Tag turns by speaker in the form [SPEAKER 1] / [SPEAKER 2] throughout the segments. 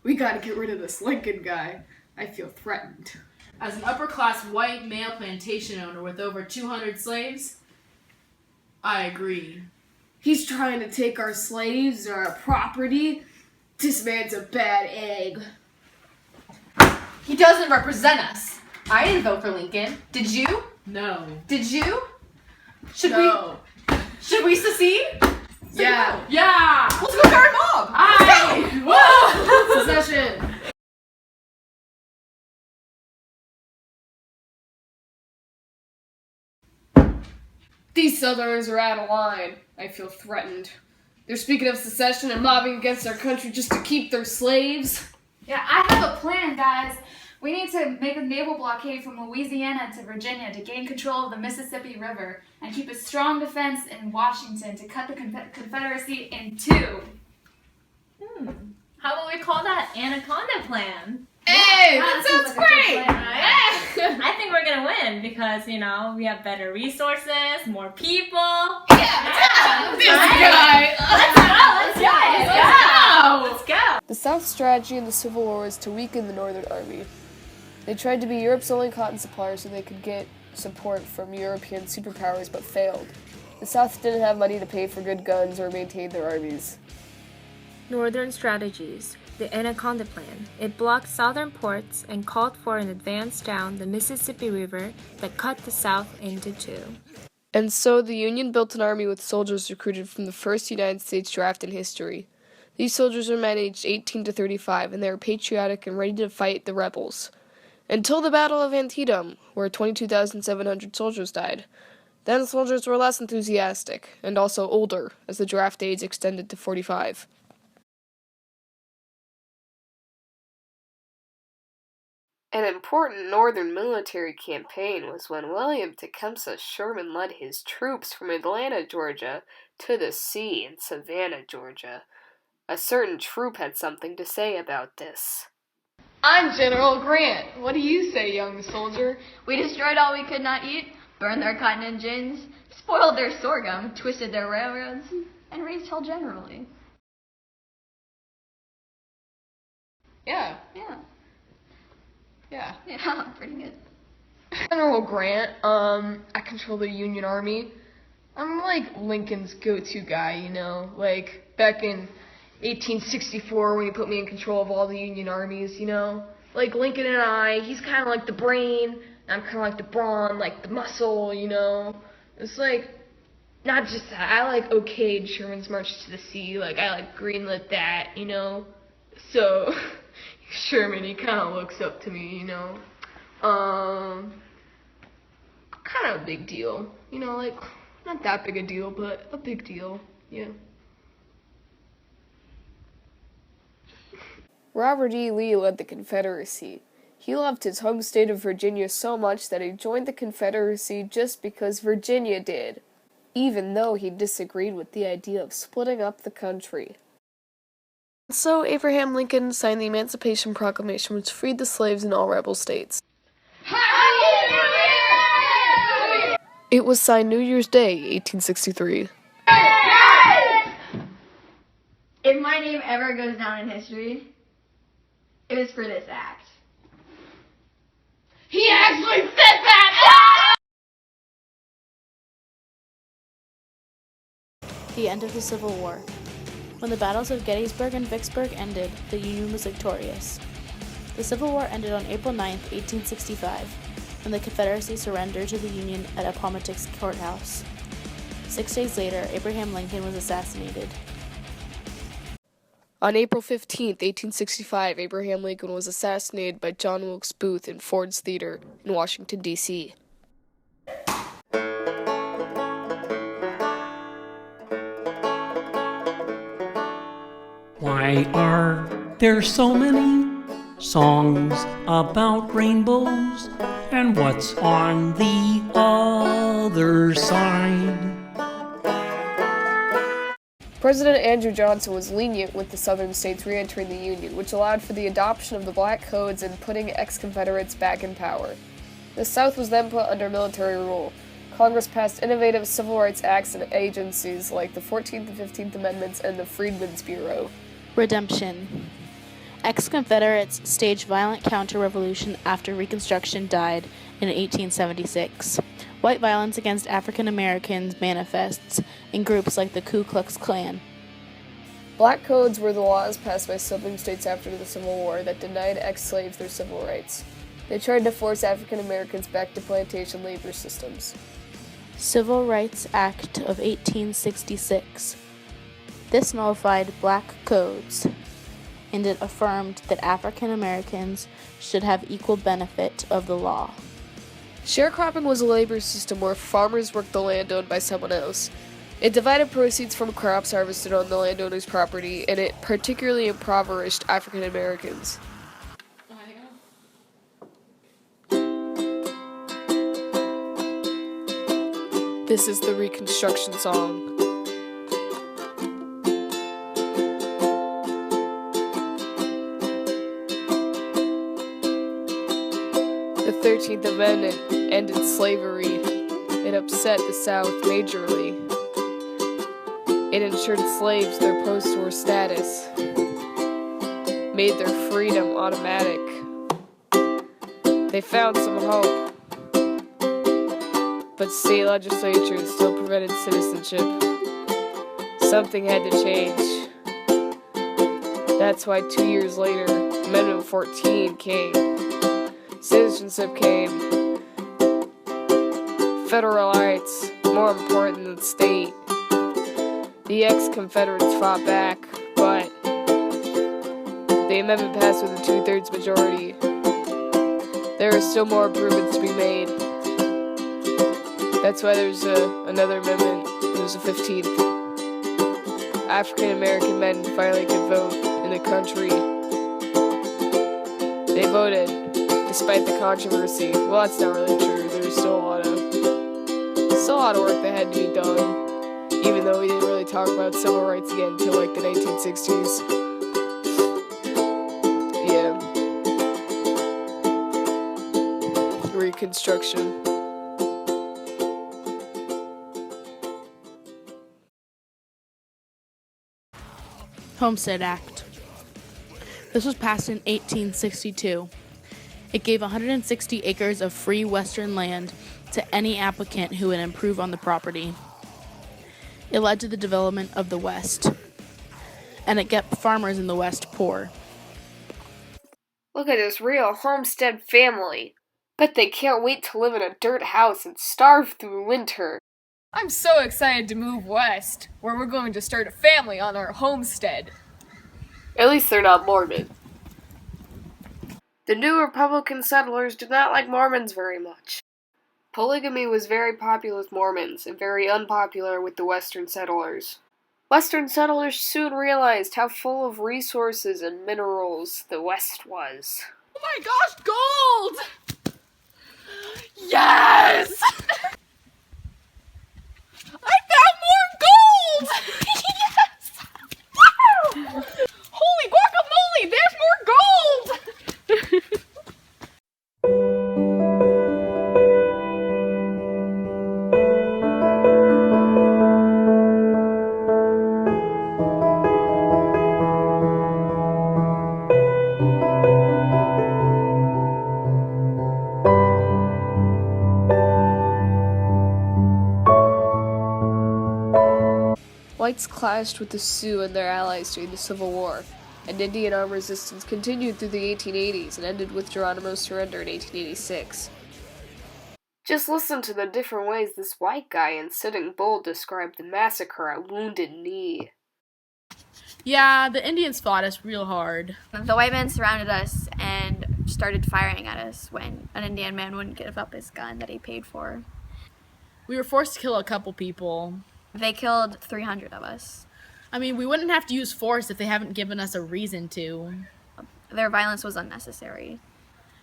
[SPEAKER 1] We gotta get rid of this Lincoln guy. I feel threatened.
[SPEAKER 2] As an upper-class white male plantation owner with over 200 slaves, I agree.
[SPEAKER 1] He's trying to take our slaves or our property. This man's a bad egg.
[SPEAKER 3] He doesn't represent us. I didn't vote for Lincoln. Did you?
[SPEAKER 2] No.
[SPEAKER 3] Did you? Should we secede?
[SPEAKER 1] Yeah.
[SPEAKER 3] No.
[SPEAKER 2] Yeah!
[SPEAKER 3] Let's go start a mob!
[SPEAKER 2] Aye! Whoa!
[SPEAKER 1] Secession. These Southerners are out of line. I feel threatened. They're speaking of secession and mobbing against our country just to keep their slaves.
[SPEAKER 4] Yeah, I have a plan, guys. We need to make a naval blockade from Louisiana to Virginia to gain control of the Mississippi River and keep a strong defense in Washington to cut the Confederacy in two.
[SPEAKER 5] How about we call that Anaconda Plan?
[SPEAKER 1] Hey,
[SPEAKER 4] Yeah,
[SPEAKER 1] that
[SPEAKER 4] sounds
[SPEAKER 1] sounds
[SPEAKER 4] like a good
[SPEAKER 1] great!
[SPEAKER 4] plan,
[SPEAKER 5] I think we're gonna win because, we have better resources, more people.
[SPEAKER 1] This
[SPEAKER 5] Right?
[SPEAKER 1] guy!
[SPEAKER 5] Let's go!
[SPEAKER 6] The South's strategy in the Civil War was to weaken the Northern Army. They tried to be Europe's only cotton supplier so they could get support from European superpowers, but failed. The South didn't have money to pay for good guns or maintain their armies.
[SPEAKER 7] Northern strategies. The Anaconda Plan. It blocked southern ports and called for an advance down the Mississippi River that cut the South into two.
[SPEAKER 6] And so the Union built an army with soldiers recruited from the first United States draft in history. These soldiers were men aged 18 to 35, and they were patriotic and ready to fight the rebels. Until the Battle of Antietam, where 22,700 soldiers died. Then soldiers were less enthusiastic, and also older, as the draft age extended to 45. An important northern military campaign was when William Tecumseh Sherman led his troops from Atlanta, Georgia, to the sea in Savannah, Georgia. A certain troop had something to say about this.
[SPEAKER 3] I'm General Grant. What do you say, young soldier?
[SPEAKER 8] We destroyed all we could not eat, burned their cotton and gins, spoiled their sorghum, twisted their railroads, and raised hell generally.
[SPEAKER 3] Yeah,
[SPEAKER 8] Yeah, pretty good.
[SPEAKER 3] General Grant, I control the Union Army. I'm like Lincoln's go-to guy, like back in 1864 when he put me in control of all the Union armies, Like Lincoln and I, he's kind of like the brain, and I'm kind of like the brawn, like the muscle, It's like, not just that, I like okayed Sherman's March to the Sea, like I like greenlit that, So, Sherman, he kind of looks up to me, kind of a big deal, like, not that big a deal, but a big deal, yeah.
[SPEAKER 6] Robert E. Lee led the Confederacy. He loved his home state of Virginia so much that he joined the Confederacy just because Virginia did, even though he disagreed with the idea of splitting up the country. So Abraham Lincoln signed the Emancipation Proclamation, which freed the slaves in all rebel states. It was signed New Year's Day, 1863.
[SPEAKER 8] If my name ever goes down in history, it was for this act.
[SPEAKER 1] He actually said that!
[SPEAKER 9] The end of the Civil War. When the battles of Gettysburg and Vicksburg ended, the Union was victorious. The Civil War ended on April 9, 1865, when the Confederacy surrendered to the Union at Appomattox Courthouse. 6 days later, Abraham Lincoln was assassinated.
[SPEAKER 6] On April 15, 1865, Abraham Lincoln was assassinated by John Wilkes Booth in Ford's Theater in Washington, D.C.
[SPEAKER 10] Why are there so many songs about rainbows? And what's on the other side?
[SPEAKER 6] President Andrew Johnson was lenient with the southern states re-entering the Union, which allowed for the adoption of the Black Codes and putting ex-Confederates back in power. The South was then put under military rule. Congress passed innovative civil rights acts and agencies like the 14th and 15th Amendments and the Freedmen's Bureau.
[SPEAKER 9] Redemption. Ex-Confederates staged violent counter-revolution after Reconstruction died in 1876. White violence against African Americans manifests in groups like the Ku Klux Klan.
[SPEAKER 6] Black codes were the laws passed by Southern states after the Civil War that denied ex-slaves their civil rights. They tried to force African Americans back to plantation labor systems.
[SPEAKER 9] Civil Rights Act of 1866. This nullified black codes, and it affirmed that African Americans should have equal benefit of the law.
[SPEAKER 6] Sharecropping was a labor system where farmers worked the land owned by someone else. It divided proceeds from crops harvested on the landowner's property, and it particularly impoverished African Americans. This is the Reconstruction song. The 13th Amendment ended slavery. It upset the South majorly. It ensured slaves their post-war status, made their freedom automatic. They found some hope, but state legislatures still prevented citizenship. Something had to change. That's why 2 years later, Amendment 14 came. Citizenship came. Federal rights, more important than state. The ex-Confederates fought back, but the amendment passed with a 2/3 majority. There are still more improvements to be made. That's why there's another amendment. There's a 15th. African American men finally could vote in the country. They voted, despite the controversy. Well, that's not really true. There's still a lot of work that had to be done, even though we didn't really talk about civil rights again until like the 1960s. Yeah. Reconstruction.
[SPEAKER 9] Homestead Act. This was passed in 1862. It gave 160 acres of free Western land to any applicant who would improve on the property. It led to the development of the West, and it kept farmers in the West poor.
[SPEAKER 6] Look at this real homestead family. Bet they can't wait to live in a dirt house and starve through winter. I'm so excited to move west, where we're going to start a family on our homestead. At least they're not Mormon. The new Republican settlers did not like Mormons very much. Polygamy was very popular with Mormons and very unpopular with the Western settlers. Western settlers soon realized how full of resources and minerals the West was.
[SPEAKER 1] Oh my gosh, gold! Yes! I found more gold! Yes! Wow! Holy guacamole, there's more gold!
[SPEAKER 6] Whites clashed with the Sioux and their allies during the Civil War, and Indian armed resistance continued through the 1880s and ended with Geronimo's surrender in 1886. Just listen to the different ways this white guy in Sitting Bull described the massacre at Wounded Knee.
[SPEAKER 2] Yeah, the Indians fought us real hard.
[SPEAKER 8] The white men surrounded us and started firing at us when an Indian man wouldn't give up his gun that he paid for.
[SPEAKER 2] We were forced to kill a couple people.
[SPEAKER 8] They killed 300 of us.
[SPEAKER 2] I mean, we wouldn't have to use force if they haven't given us a reason to.
[SPEAKER 8] Their violence was unnecessary.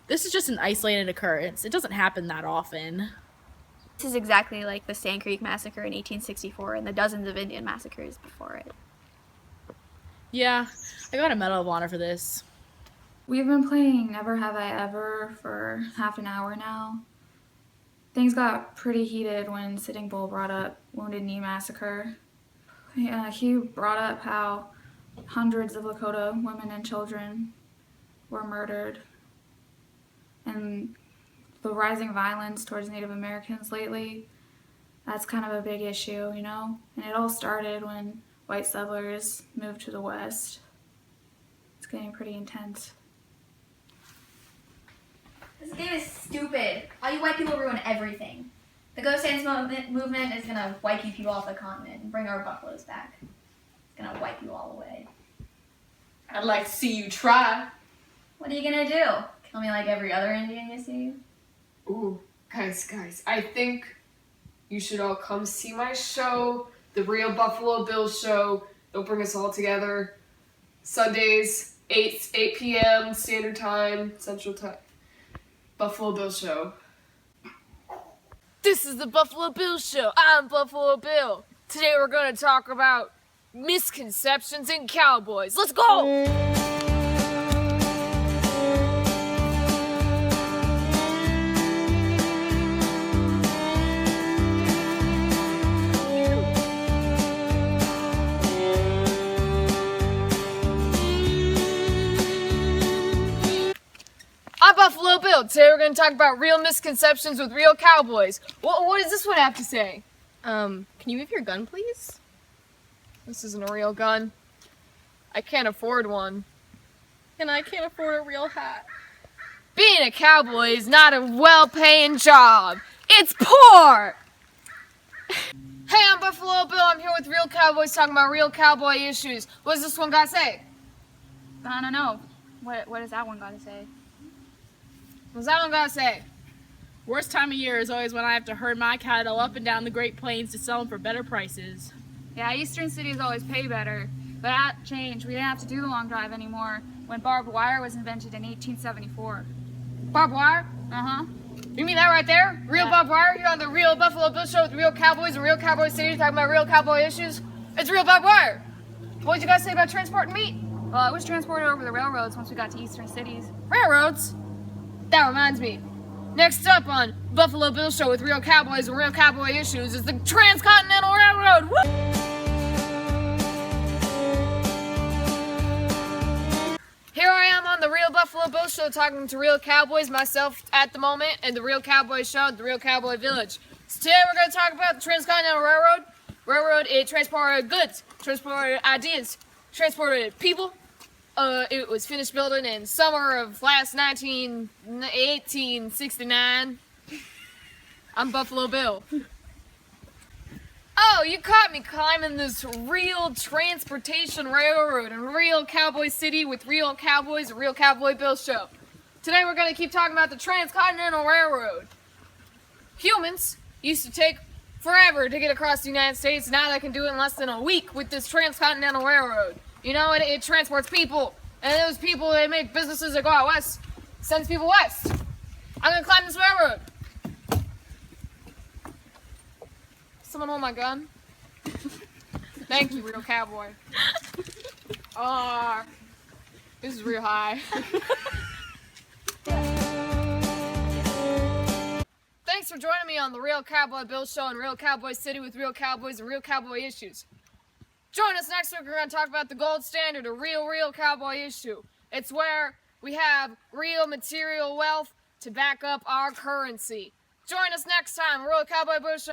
[SPEAKER 2] This is just an isolated occurrence. It doesn't happen that often.
[SPEAKER 8] This is exactly like the Sand Creek Massacre in 1864 and the dozens of Indian massacres before it.
[SPEAKER 2] Yeah, I got a Medal of Honor for this.
[SPEAKER 4] We've been playing Never Have I Ever for half an hour now. Things got pretty heated when Sitting Bull brought up Wounded Knee Massacre. He brought up how hundreds of Lakota women and children were murdered. And the rising violence towards Native Americans lately, that's kind of a big issue, you know? And it all started when white settlers moved to the West. It's getting pretty intense.
[SPEAKER 8] This game is stupid. All you white people ruin everything. The Ghost Dance movement is gonna wipe you people off the continent and bring our buffaloes back. It's gonna wipe you all away.
[SPEAKER 1] I'd like to see you try.
[SPEAKER 8] What are you gonna do? Kill me like every other Indian you see?
[SPEAKER 1] Ooh, guys, I think you should all come see my show, The Real Buffalo Bill Show. They'll bring us all together. Sundays, 8 p.m. Standard Time, Central Time. Buffalo Bill Show.
[SPEAKER 6] This is the Buffalo Bill Show. I'm Buffalo Bill. Today we're going to talk about misconceptions in cowboys. Let's go! I'm Buffalo Bill. Today we're going to talk about real misconceptions with real cowboys. What does this one have to say? Can you move your gun, please? This isn't a real gun. I can't afford one.
[SPEAKER 9] And I can't afford a real hat.
[SPEAKER 6] Being a cowboy is not a well-paying job. It's poor! Hey, I'm Buffalo Bill. I'm here with real cowboys talking about real cowboy issues. What does this one got to say?
[SPEAKER 4] I don't know. What does that one got to say?
[SPEAKER 6] What's that one got to say?
[SPEAKER 2] Worst time of year is always when I have to herd my cattle up and down the Great Plains to sell them for better prices.
[SPEAKER 4] Yeah, eastern cities always pay better. But that changed. We didn't have to do the long drive anymore when barbed wire was invented in 1874.
[SPEAKER 6] Barbed wire?
[SPEAKER 4] Uh-huh.
[SPEAKER 6] You mean that right there? Real barbed wire? You're on the Real Buffalo Bill Show with real cowboys and real cowboy cities talking about real cowboy issues? It's real barbed wire! What'd you guys say about transporting meat?
[SPEAKER 4] Well, it was transported over the railroads once we got to eastern cities.
[SPEAKER 6] Railroads? That reminds me. Next up on Buffalo Bill Show with real cowboys and real cowboy issues is the Transcontinental Railroad! Woo! Here I am on the Real Buffalo Bill Show talking to real cowboys, myself at the moment, and the Real Cowboy Show at the Real Cowboy Village. So today we're going to talk about the Transcontinental Railroad. Railroad, it transported goods, transported ideas, transported people. It was finished building in summer of last 1869. I'm Buffalo Bill. Oh, you caught me climbing this real transportation railroad in real cowboy city with real cowboys, a real Cowboy Bill Show. Today we're going to keep talking about the Transcontinental Railroad. Humans used to take forever to get across the United States. Now they can do it in less than a week with this Transcontinental Railroad. You know, it transports people. And those people, they make businesses that go out west. Sends people west. I'm going to climb this railroad. Someone hold my gun. Thank you, real cowboy. This is real high. Thanks for joining me on the Real Cowboy Bill Show in Real Cowboy City with real cowboys and real cowboy issues. Join us next week. We're going to talk about the gold standard, a real cowboy issue. It's where we have real material wealth to back up our currency. Join us next time, Real Cowboy Bill Show.